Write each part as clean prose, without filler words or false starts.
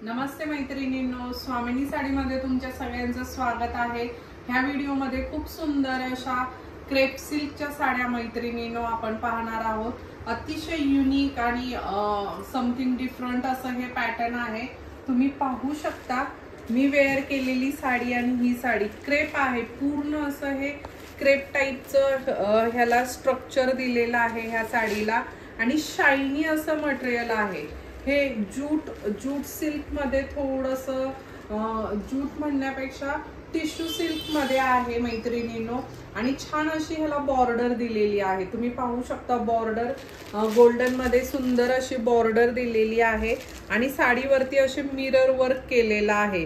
नमस्ते मैत्रिणींनो, स्वामिनी साडीमध्ये तुमच्या सगळ्यांचं स्वागत आहे। ह्या व्हिडिओमध्ये खूप सुंदर अशा क्रेप सिल्कच्या साड्या मैत्रिणींनो आपण पाहणार आहोत। अतिशय युनिक आणि समथिंग डिफरंट असं हे पॅटर्न आहे। तुम्ही पाहू शकता मी वेअर केलेली साडी आणि ही साडी क्रेप आहे। पूर्ण असं हे क्रेप टाइपचं ह्याला स्ट्रक्चर दिलेलं आहे ह्या साडीला आणि शायनी असं मटेरियल आहे। हे जूट सिल्क मध्ये थोडंसं जूट म्हणण्यापेक्षा टिश्यू सिल्क मध्ये आहे मैत्रिणींनो आणि छान अशी ह्याला बॉर्डर दिलेली आहे। तुम्ही पाहू शकता बॉर्डर गोल्डन मध्ये सुंदर अशी बॉर्डर दिलेली आहे आणि साडीवरती असे मिरर वर्क केलेला आहे।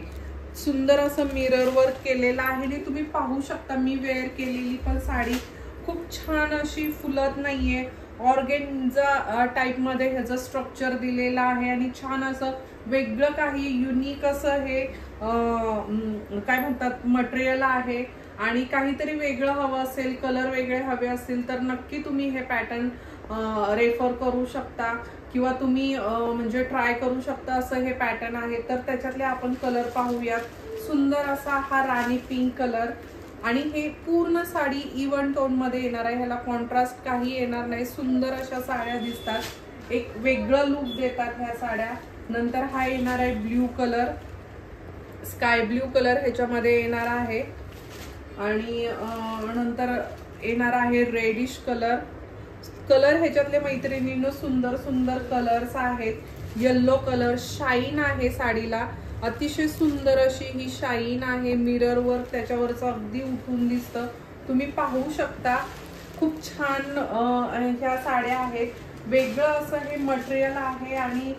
सुंदर असं मिरर वर्क केलेला आहे आणि तुम्ही पाहू शकता मी वेअर केलेली पण साडी खूप छान अशी फुलत नाहीये। ऑर्गेन्झा टाइप मध्ये ह्याचं स्ट्रक्चर दिलेलं आहे आणि छान असं वेगळं काही युनिक असं हे काय म्हणतात मटेरियल आहे आणि काहीतरी वेगळं हवं असेल, कलर वेगळे हवे असतील तर नक्की तुम्ही हे पॅटर्न रेफर करू शकता किंवा तुम्ही म्हणजे ट्राय करू शकता। असं हे पॅटर्न आहे तर त्याच्यातले आपण कलर पाहूयात। सुंदर असा हा राणी पिंक कलर आणि हे पूर्ण साडी इवन टोन मध्ये येणार आहे। ह्याला कॉन्ट्रास्ट काही येणार नाही। सुंदर अशा साड्या दिसतात, एक वेगळं लुक देतात ह्या साड्या। नंतर हा येणार आहे blue colour, sky blue colour ह्याच्यामध्ये येणार आहे आणि नंतर येणार आहे रेडिश कलर। कलर ह्याच्यातले मैत्रिणींनो सुंदर सुंदर कलर्स आहेत। येलो कलर शाईन आहे साडीला, अतिशय सुंदर अशी ही शाईन आहे। मिरर वर्क त्याच्यावरचं अगदी उठून दिसतं, तुम्ही पाहू शकता। खूप छान ह्या साड्या आहेत। वेगळं असं हे मटेरियल आहे आणि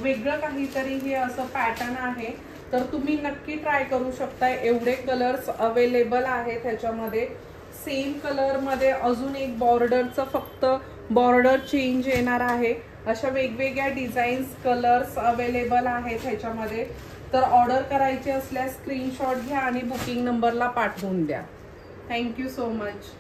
वेगळं काहीतरी हे असं पॅटर्न आहे तर तुम्ही नक्की ट्राय करू शकता। एवढे कलर्स अवेलेबल आहेत ह्याच्यामध्ये। सेम कलर मध्ये अजून एक बॉर्डरचं फक्त बॉर्डर चेंज येणार आहे। अशा वेगवेगळ्या डिझाईन्स कलर्स अवेलेबल आहेत ह्याच्यामध्ये। तर ऑर्डर करायची असल्यास स्क्रीनशॉट घ्या आणि बुकिंग नंबरला पाठवून द्या। Thank you so much.